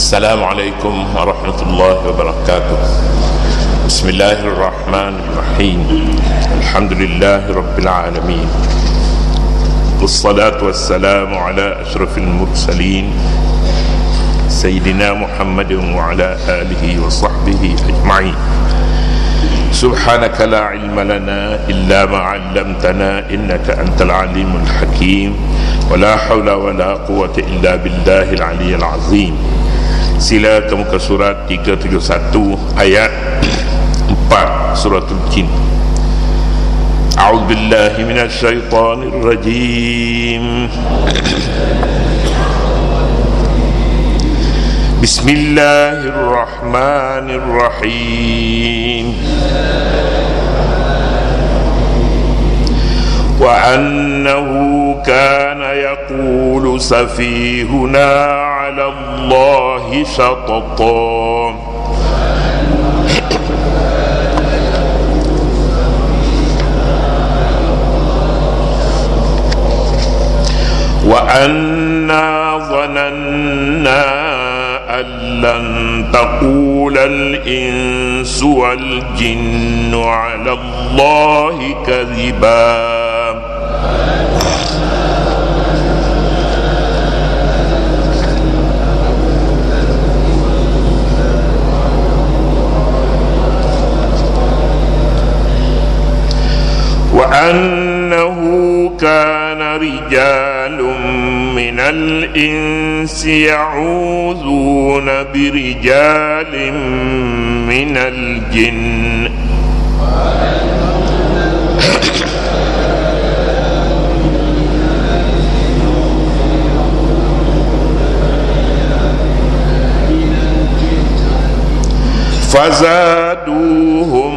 Assalamualaikum warahmatullahi wabarakatuh. Bismillahirrahmanirrahim. Alhamdulillahi rabbil alamin. Wassalatu wassalamu ala ashrafil mursalin Sayyidina Muhammadin wa ala alihi wa sahbihi ajma'in. Subhanaka la ilma lana illa ma 'allamtana innaka antal alimul hakim. Wa la hawla wa la quwwata illa billahil aliyyil azim. Sila ke muka surat 371 ayat 4 suratul jin. A'udzu billahi minasy syaithanir rajim. Bismillahirrahmanirrahim. Wa annahu kana yaqulu safihuna 'ala Allahi shatata. Wa anna dhananna an lan taqula al-insu wal jinnu 'ala Allahi kadhiba. وأنه كان رجال من الإنس يعوذون برجال من الجن فزادوهم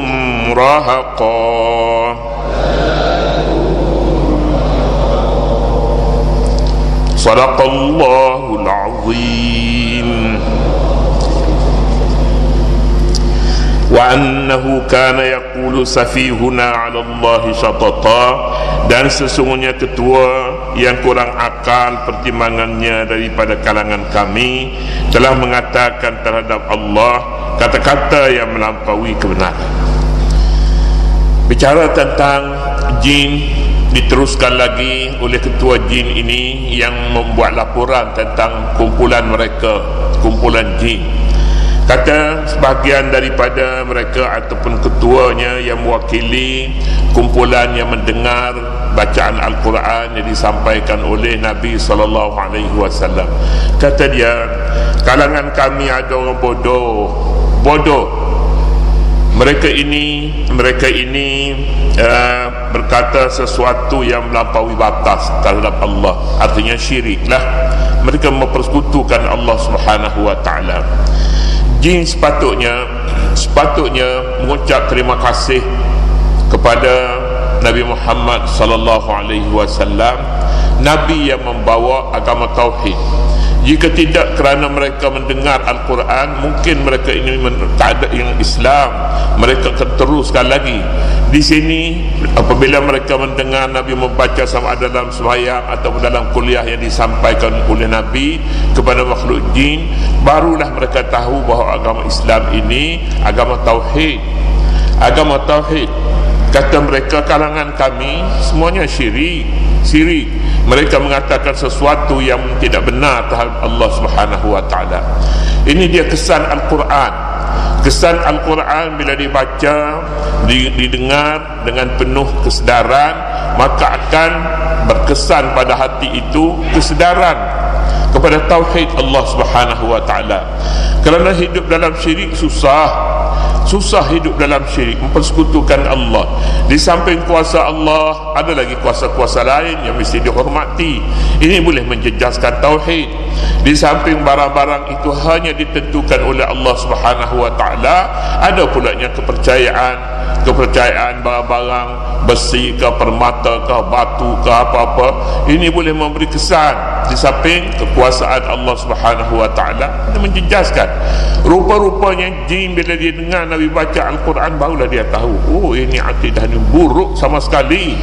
رهقا. Sadaqallahul azim. Wa annahu kana yaqulu safihuna 'ala Allahi shatata. Dan sesungguhnya ketua yang kurang akal pertimbangannya daripada kalangan kami telah mengatakan terhadap Allah kata-kata yang melampaui kebenaran. Bicara tentang jin, diteruskan lagi oleh ketua jin ini yang membuat laporan tentang kumpulan mereka, kumpulan jin. Kata sebahagian daripada mereka ataupun ketuanya yang mewakili kumpulan yang mendengar bacaan Al-Quran yang disampaikan oleh Nabi SAW. Kata dia, kalangan kami ada orang bodoh. Mereka ini berkata sesuatu yang melampaui batas terhadap Allah, artinya syiriklah. Mereka mempersekutukan Allah Subhanahu wa taala. Jin sepatutnya mengucap terima kasih kepada Nabi Muhammad sallallahu alaihi wasallam, nabi yang membawa agama tauhid. Jika tidak kerana mereka mendengar Al-Quran, mungkin mereka ini tak ada yang Islam. Mereka akan teruskan lagi. Di sini apabila mereka mendengar Nabi membaca sama ada dalam sembahyang ataupun dalam kuliah yang disampaikan oleh Nabi kepada makhluk jin, barulah mereka tahu bahawa agama Islam ini agama tauhid. Agama tauhid. Kata mereka, kalangan kami semuanya syirik. Mereka mengatakan sesuatu yang tidak benar terhadap Allah Subhanahu wa taala. Ini dia kesan Al-Quran. Kesan Al-Quran bila dibaca, didengar dengan penuh kesedaran, maka akan berkesan pada hati itu kesedaran kepada tauhid Allah Subhanahu wa taala. Kerana hidup dalam syirik susah hidup dalam syirik, mempersekutukan Allah. Di samping kuasa Allah, ada lagi kuasa-kuasa lain yang mesti dihormati. Ini boleh menjejaskan tauhid. Di samping barang-barang itu hanya ditentukan oleh Allah Subhanahu wa taala, ada pulanya kepercayaan barang-barang besi ke, permata ke, batu ke, apa-apa. Ini boleh memberi kesan. Di samping kekuasaan Allah Subhanahu wa taala, dia menjejaskan. Rupa-rupanya jin bila dia dengar Nabi baca Al-Quran, barulah dia tahu, oh ini akidah ini buruk sama sekali,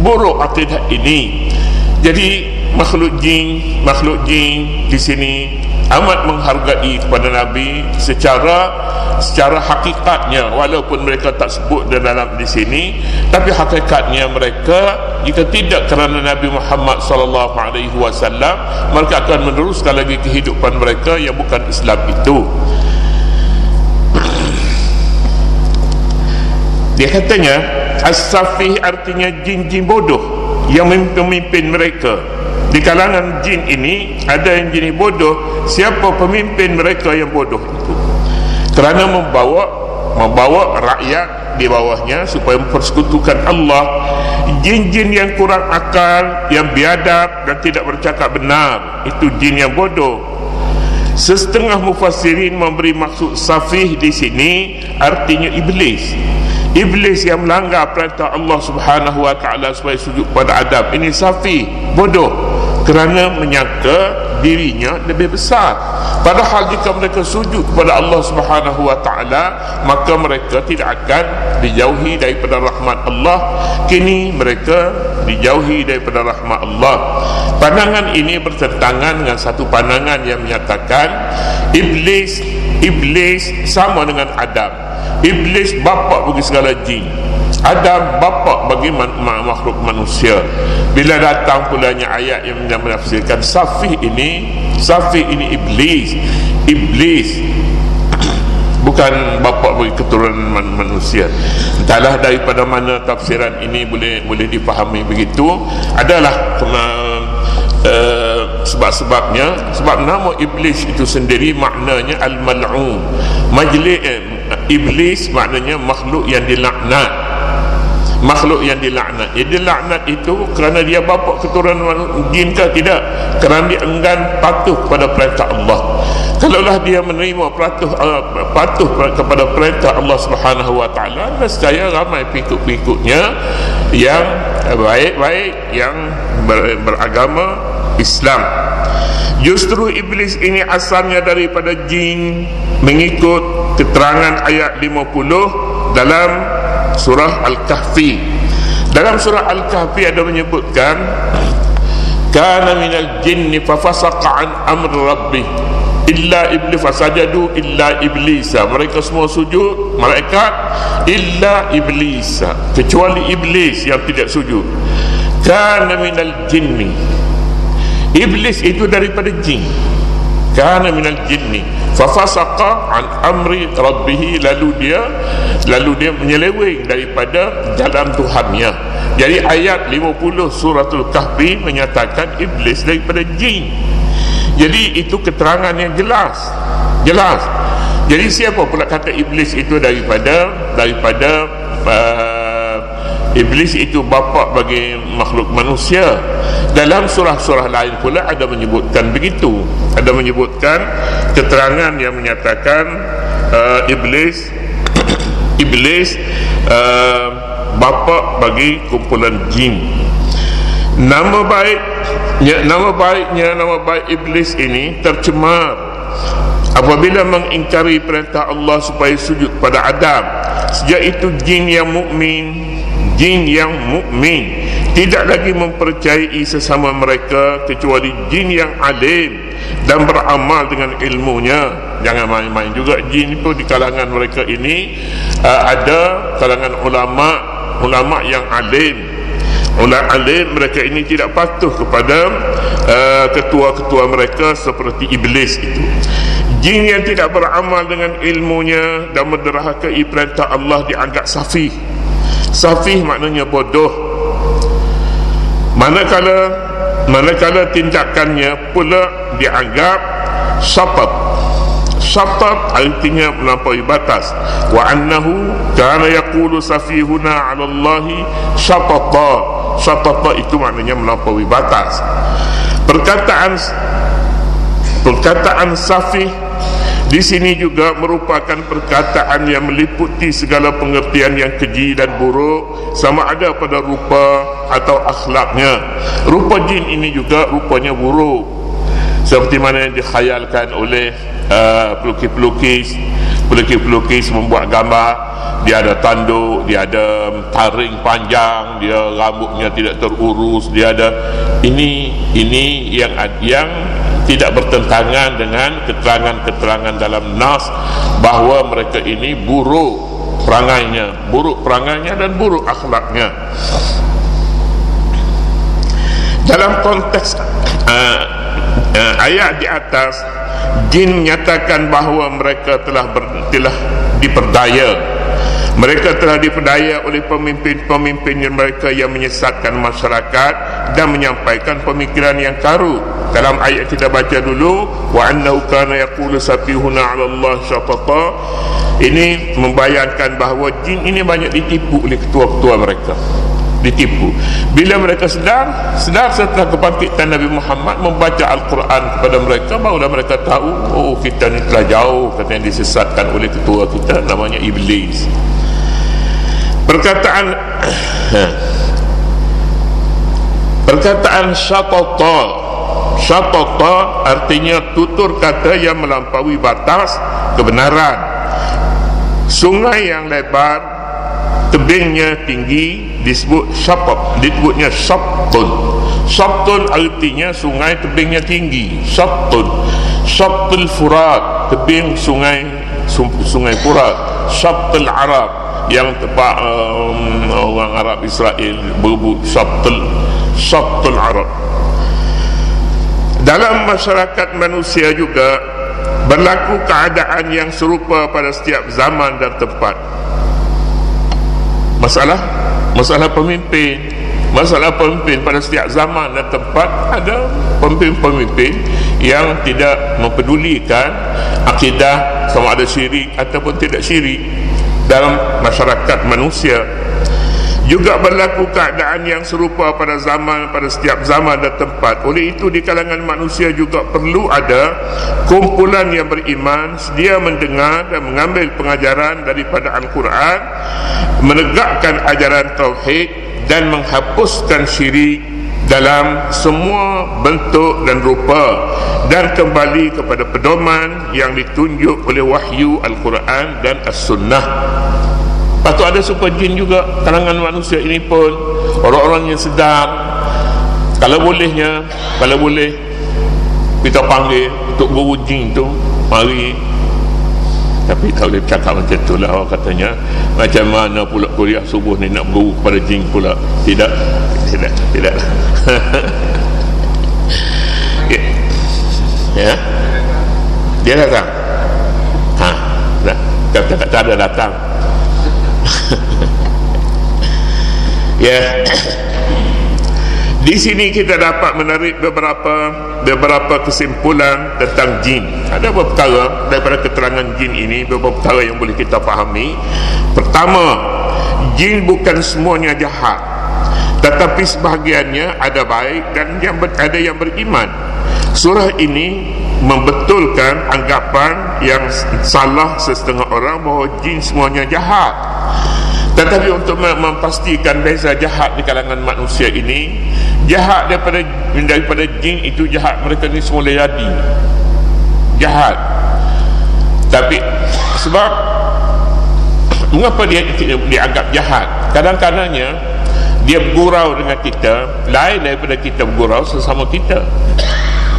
buruk akidah ini. Jadi makhluk jin di sini amat menghargai kepada Nabi secara hakikatnya, walaupun mereka tak sebut dalam di sini, tapi hakikatnya mereka jika tidak kerana Nabi Muhammad sallallahu alaihi wasallam, mereka akan meneruskan lagi kehidupan mereka yang bukan Islam itu. Dia katanya as-safih artinya jin-jin bodoh yang memimpin mereka. Di kalangan jin ini ada yang jin bodoh. Siapa pemimpin mereka yang bodoh itu? Kerana membawa rakyat di bawahnya supaya mempersekutukan Allah. Jin-jin yang kurang akal, yang biadab dan tidak bercakap benar, itu jin yang bodoh. Setengah mufassirin memberi maksud safih di sini artinya iblis. Iblis yang melanggar perintah Allah Subhanahu wa taala supaya sujud pada Adam. Ini safih, bodoh, kerana menyangka dirinya lebih besar. Padahal jika mereka sujud kepada Allah Subhanahu wa taala, maka mereka tidak akan dijauhi daripada rahmat Allah. Kini mereka dijauhi daripada rahmat Allah. Pandangan ini bertentangan dengan satu pandangan yang menyatakan iblis sama dengan Adam. Iblis bapa bagi segala jin, Adam bapa bagi makhluk manusia. Bila datang pulanya ayat yang menafsirkan safih ini iblis bukan bapa bagi keturunan manusia. Entahlah daripada mana tafsiran ini boleh dipahami begitu. Adalah sebab-sebabnya. Sebab nama iblis itu sendiri maknanya al-mal'un. Iblis maknanya makhluk yang dilaknat. Makhluk yang dilaknat. Dilaknat itu kerana dia bapa keturunan jin ke tidak? Kerana dia enggan patuh kepada perintah Allah. Kalaulah dia menerima patuh kepada perintah Allah Subhanahu wa taala, nescaya ramai pengikut-pengikutnya yang baik-baik, yang beragama Islam. Justru iblis ini asalnya daripada jin, mengikut keterangan ayat 50 dalam surah Al-Kahfi. Dalam surah Al-Kahfi ada menyebutkan kana minal jinni fafasaqa an amri rabbih illa iblis fasajadu illa iblisa. Mereka semua sujud, malaikat, illa iblisa, kecuali iblis yang tidak sujud. Kana minal jinni, iblis itu daripada jin. Kana minal jinni fafasaqa an amri rabbih, lalu dia menyeleweng daripada jalan Tuhannya. Jadi ayat 50 suratul Kahfi menyatakan iblis daripada jin. Jadi itu keterangan yang jelas. Jadi siapa pula kata iblis itu daripada iblis itu bapa bagi makhluk manusia? Dalam surah-surah lain pula ada menyebutkan begitu. Ada menyebutkan keterangan yang menyatakan iblis bapa bagi kumpulan jin. Nama baik iblis ini tercemar apabila mengingkari perintah Allah supaya sujud pada Adam. Sejak itu jin yang mukmin tidak lagi mempercayai sesama mereka kecuali jin yang alim dan beramal dengan ilmunya. Jangan main-main juga jin itu. Di kalangan mereka ini ada kalangan ulama yang alim. Mereka ini tidak patuh kepada ketua-ketua mereka seperti iblis itu. Jin yang tidak beramal dengan ilmunya dan menderhakai perintah Allah dianggap safih. Safih maknanya bodoh. Manakala tindakannya pula dianggap syatat artinya melampaui batas. Wa annahu kana yaqulu safihuna 'ala Allahi syatata. Syatata itu maknanya melampaui batas. Perkataan safih di sini juga merupakan perkataan yang meliputi segala pengertian yang keji dan buruk, sama ada pada rupa atau akhlaknya. Rupa jin ini juga rupanya buruk, seperti mana yang dikhayalkan oleh pelukis membuat gambar. Dia ada tanduk, dia ada taring panjang, dia rambutnya tidak terurus, dia ada ini yang tidak bertentangan dengan keterangan-keterangan dalam nas bahawa mereka ini buruk perangainya dan buruk akhlaknya. Dalam konteks ayat di atas, jin menyatakan bahawa mereka telah diperdaya. Mereka telah diperdaya oleh pemimpin-pemimpin mereka yang menyesatkan masyarakat dan menyampaikan pemikiran yang karut. Dalam ayat kita baca dulu, wa annahu kana yaqulu safihuna 'ala Allah syatata. Ini membayangkan bahawa jin ini banyak ditipu oleh ketua-ketua mereka. Ditipu. Bila mereka sedar setelah kebangkitan Nabi Muhammad membaca Al-Quran kepada mereka, barulah mereka tahu, oh kita ni telah jauh katanya disesatkan oleh ketua kita namanya Iblis. Perkataan syatata artinya tutur kata yang melampaui batas kebenaran. Sungai yang lebar, tebingnya tinggi disebut syatat, disebutnya syatun. Syatun artinya sungai tebingnya tinggi. Syatul Furat, tebing sungai Furat. Syatul Arab, yang tempat orang Arab Israel berebut Syatul Arab. Dalam masyarakat manusia juga berlaku keadaan yang serupa pada setiap zaman dan tempat. Masalah pemimpin pada setiap zaman dan tempat. Ada pemimpin-pemimpin yang tidak mempedulikan akidah sama ada syirik ataupun tidak syirik dalam masyarakat manusia. Juga berlaku keadaan yang serupa pada setiap zaman dan tempat. Oleh itu di kalangan manusia juga perlu ada kumpulan yang beriman, sedia mendengar dan mengambil pengajaran daripada Al-Quran, menegakkan ajaran tauhid dan menghapuskan syirik dalam semua bentuk dan rupa, dan kembali kepada pedoman yang ditunjuk oleh wahyu Al-Quran dan As-Sunnah. Lepas tu ada super jin juga kalangan manusia ini pun, orang-orang yang sedar. Kalau boleh kita panggil untuk guru jin tu mari. Tapi tak boleh cakap macam tu lah, orang katanya macam mana pula kuliah subuh ni nak guru kepada jin pula. Tidak ya. Dia datang. Tak ada datang. Ya. Di sini kita dapat menarik beberapa kesimpulan tentang jin. Ada beberapa perkara daripada keterangan jin ini, beberapa perkara yang boleh kita fahami. Pertama, jin bukan semuanya jahat, tetapi sebahagiannya ada baik dan ada yang beriman. Surah ini membetulkan anggapan yang salah sesetengah orang bahawa jin semuanya jahat. Tetapi untuk memastikan beza jahat di kalangan manusia ini, jahat daripada jin itu jahat mereka ni semula jadi jahat. Tapi sebab mengapa dia dianggap jahat? Kadang-kadangnya dia bergurau dengan kita lain daripada kita bergurau sesama kita.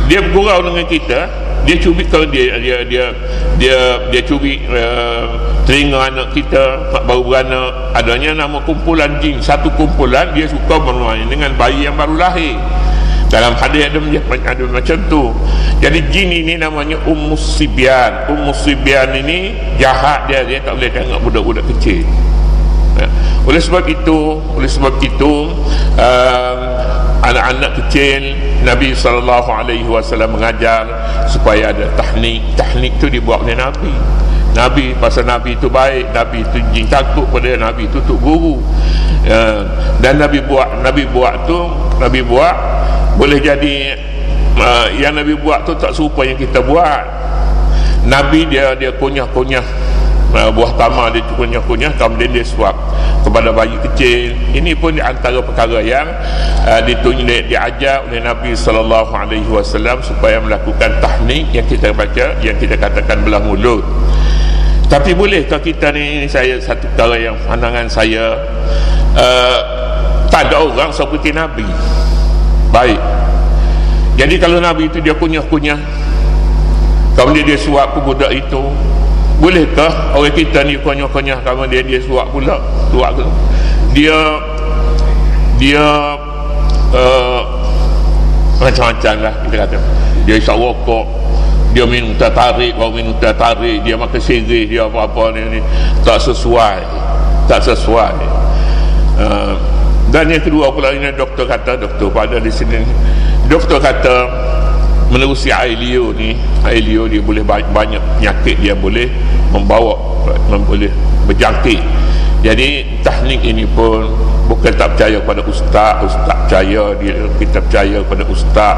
Dia bergurau dengan kita, dia cubit kalau dia cubit telinga anak kita baru beranak, adanya nama kumpulan jin. Satu kumpulan dia suka bermain dengan bayi yang baru lahir. Dalam hadis ada macam tu. Jadi jin ini namanya Ummus Sibyan. Ummus Sibyan ini jahat, dia tak boleh tengok budak-budak kecil. Oleh sebab itu anak-anak kecil Nabi SAW mengajar supaya ada tahnik tu dibuat oleh Nabi pasal Nabi itu baik, Nabi itu jin takut pada Nabi itu untuk guru. Dan Nabi buat boleh jadi yang Nabi buat tu tak serupa yang kita buat. Nabi dia kunyah-kunyah buah tamar, dia kunyah-kunyah, kemudian dia suap kepada bayi kecil. Ini pun di antara perkara yang diajar oleh Nabi SAW supaya melakukan tahnik yang kita baca, yang kita katakan belah mulut. Tapi bolehkah kita ni, saya satu perkara yang pandangan saya, tak ada orang seperti Nabi baik. Jadi kalau Nabi itu dia kunyah-kunyah, kemudian dia suap ke budak itu, bolehkah orang kita ni kunyah-kunyah kemudian dia suap pula? Suap ke? Dia macam-macam lah kita kata. Dia isap rokok, dia minum teh tarik, baru minum teh tarik, dia makan sirih, dia apa-apa ni tak sesuai. Dan yang kedua pula ini doktor pada di sini, doktor kata menerusi air liur ni, air liur dia boleh banyak penyakit dia boleh membawa, boleh berjangkit. Jadi teknik ini pun bukan tak percaya pada ustaz percaya dia, kita percaya pada ustaz,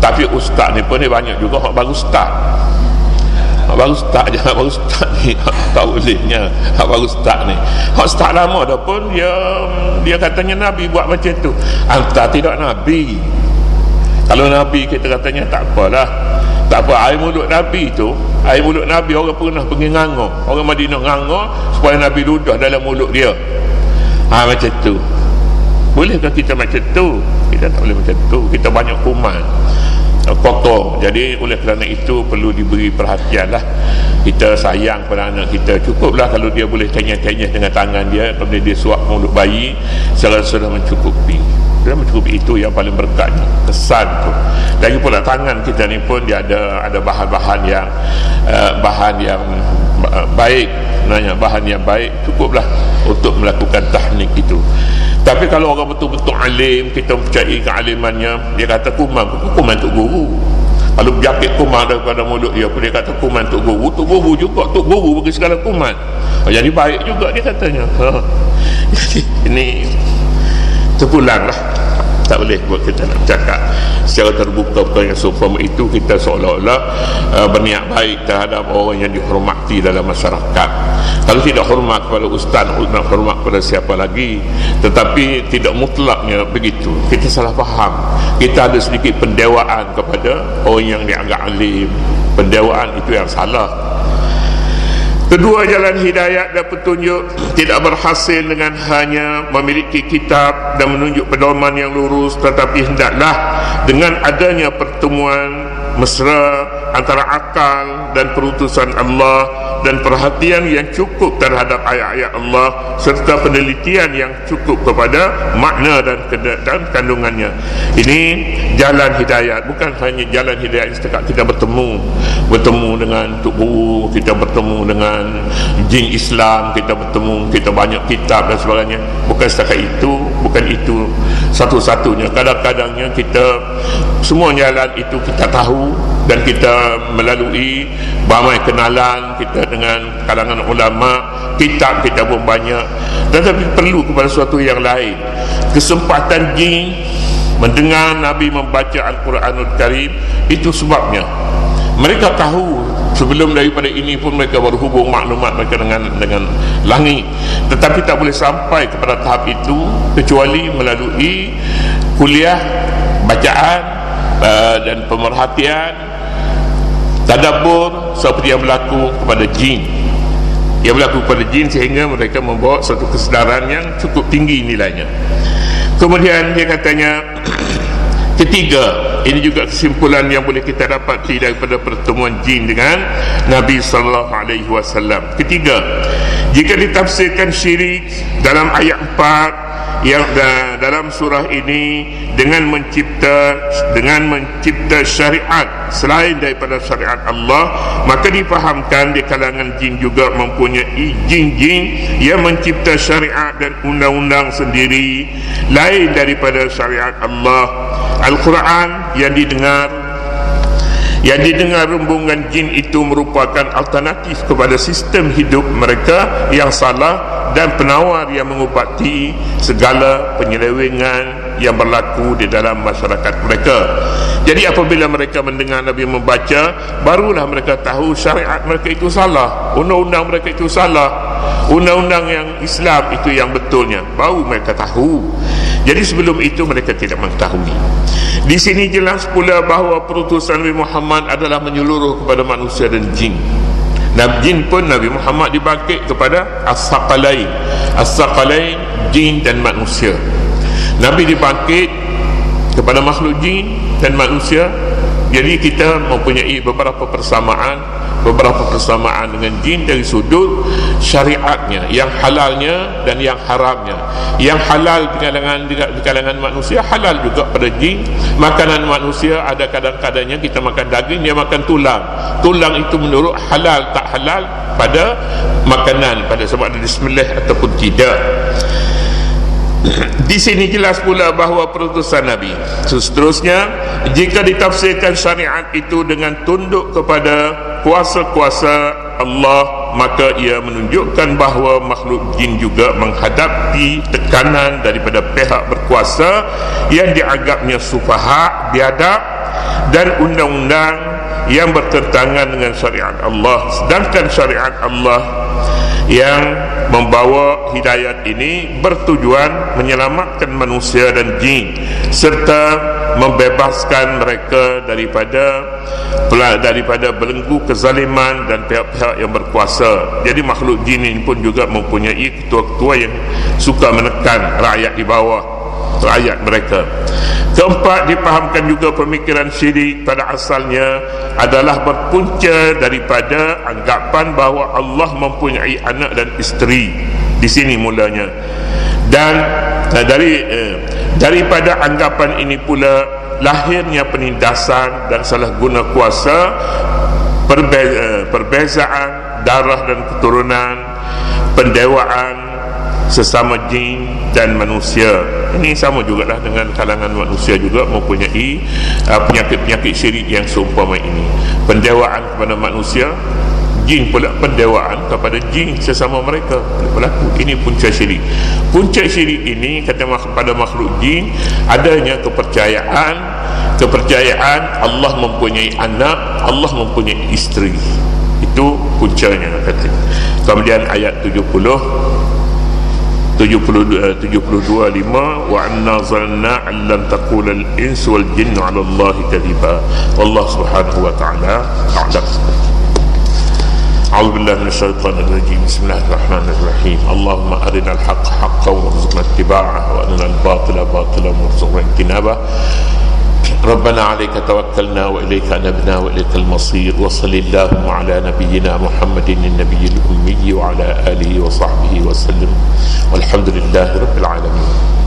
tapi ustaz ni pun dia banyak juga hak baru ustaz. Hak baru ustaz ni tak bolehnya hak baru ustaz ni. Hak ustaz lama dah pun dia katanya Nabi buat macam tu. Anta tidak Nabi. Kalau Nabi kita katanya tak apalah, tak apa. Air mulut Nabi tu, air mulut Nabi orang pernah pergi ngangor, orang Madinah ngangor supaya Nabi ludah dalam mulut dia. Macam tu. Bolehkah kita macam tu? Kita tak boleh macam tu. Kita banyak kuman kotor. Jadi oleh kerana itu perlu diberi perhatian lah. Kita sayang pada anak kita. Cukuplah kalau dia boleh tenyah-tenyah dengan tangan dia, kemudian dia suap mulut bayi, saya rasa sudah mencukupi. Sudah mencukupi, itu yang paling berkatnya, kesan tu. Lagi pula tangan kita ni pun dia ada bahan-bahan yang baik, sebenarnya bahan yang baik, cukuplah untuk melakukan teknik itu. Tapi kalau orang betul-betul alim, kita percayai kealimannya, dia kata kuman untuk guru. Kalau berjakit kuman daripada mulut dia, dia kata kuman untuk guru juga, untuk guru bagi segala kuman. Jadi baik juga dia katanya. Jadi ini terpulanglah. Tak boleh buat kita nak cakap secara terbuka perkara yang seumpama itu, kita seolah-olah berniat baik terhadap orang yang dihormati dalam masyarakat. Kalau tidak hormat kepada ustaz, nak hormat kepada siapa lagi. Tetapi tidak mutlaknya begitu. Kita salah faham. Kita ada sedikit pendewaan kepada orang yang dianggap alim. Pendewaan itu yang salah. Kedua, jalan hidayat dan petunjuk tidak berhasil dengan hanya memiliki kitab dan menunjuk pedoman yang lurus, tetapi hendaklah dengan adanya pertemuan mesra antara akal dan perutusan Allah dan perhatian yang cukup terhadap ayat-ayat Allah serta penelitian yang cukup kepada makna dan kandungannya. Ini jalan hidayat, bukan hanya jalan hidayat setakat kita bertemu dengan Tok Guru, kita bertemu dengan jin Islam, kita bertemu, kita banyak kitab dan sebagainya. Bukan setakat itu, bukan itu satu-satunya. Kadang-kadangnya kita semua jalan itu kita tahu dan kita melalui ramai kenalan kita dengan kalangan ulama, kitab kita pun banyak, tetapi perlu kepada suatu yang lain. Kesempatan jin mendengar Nabi membaca Al-Quranul Karim, itu sebabnya mereka tahu sebelum daripada ini pun mereka berhubung maklumat mereka dengan langit, tetapi tak boleh sampai kepada tahap itu kecuali melalui kuliah, bacaan dan pemerhatian, tadabbur seperti yang berlaku kepada jin. Yang berlaku kepada jin sehingga mereka membawa satu kesedaran yang cukup tinggi nilainya. Kemudian dia katanya ketiga, ini juga kesimpulan yang boleh kita dapati daripada pertemuan jin dengan Nabi sallallahu alaihi wasallam. Ketiga, jika ditafsirkan syirik dalam ayat 4 yang dalam surah ini dengan mencipta syariat selain daripada syariat Allah, maka difahamkan di kalangan jin juga mempunyai jin-jin yang mencipta syariat dan undang-undang sendiri lain daripada syariat Allah. Al-Quran yang didengar rombongan jin itu merupakan alternatif kepada sistem hidup mereka yang salah dan penawar yang mengubati segala penyelewengan yang berlaku di dalam masyarakat mereka. Jadi apabila mereka mendengar Nabi membaca, barulah mereka tahu syariat mereka itu salah, undang-undang mereka itu salah, undang-undang yang Islam itu yang betulnya, baru mereka tahu. Jadi sebelum itu mereka tidak mengetahui. Di sini jelas pula bahawa perutusan Nabi Muhammad adalah menyeluruh kepada manusia dan jin. Jin pun Nabi Muhammad dibangkit kepada As-Saqalain, jin dan manusia. Nabi dibangkit kepada makhluk jin dan manusia. Jadi kita mempunyai beberapa persamaan dengan jin dari sudut syariatnya, yang halalnya dan yang haramnya. Yang halal di kalangan manusia halal juga pada jin. Makanan manusia ada kadang-kadangnya kita makan daging, dia makan tulang. Tulang itu menurut halal tak halal pada makanan, pada sama ada bismillah ataupun tidak. Di sini jelas pula bahawa perutusan Nabi. Seterusnya, jika ditafsirkan syariat itu dengan tunduk kepada kuasa-kuasa Allah, maka ia menunjukkan bahawa makhluk jin juga menghadapi tekanan daripada pihak berkuasa yang dianggapnya sufaha, biadab dan undang-undang yang bertentangan dengan syariat Allah. Sedangkan syariat Allah yang membawa hidayat ini bertujuan menyelamatkan manusia dan jin serta membebaskan mereka daripada belenggu kezaliman dan pihak-pihak yang berkuasa. Jadi makhluk jin ini pun juga mempunyai ketua-ketua yang suka menekan rakyat di bawah, rakyat mereka. Keempat, dipahamkan juga pemikiran syirik pada asalnya adalah berpunca daripada anggapan bahawa Allah mempunyai anak dan isteri. Di sini mulanya. Dan daripada anggapan ini pula lahirnya penindasan dan salah guna kuasa, perbezaan darah dan keturunan, pendewaan sesama jin dan manusia. Ini sama jugalah dengan kalangan manusia juga mempunyai penyakit-penyakit syirik yang seumpama ini. Pendewaan kepada manusia, jin pula pendewaan kepada jin sesama mereka berlaku. Ini punca syirik. Punca syirik ini kata pada makhluk jin adanya kepercayaan Allah mempunyai anak, Allah mempunyai isteri. Itu puncanya kata. Kemudian ayat 72:5 wa anna zanna an lan taqula al-ins wal jinnu 'ala Allahi kadhiba. Wallahu subhanahu wa ta'ala a'lam. A'udzu billahi minasy syaithanir rajim. Bismillahirrahmanirrahim. Allahumma arinal haqqa haqqan warzuqna ittiba'ahu wa arinal batila batilan warzuqna ijtinabah. ربنا عليك توكلنا وإليك أنبنا وإليك المصير وصل اللهم على نبينا محمد النبي الأمي وعلى آله وصحبه وسلم والحمد لله رب العالمين.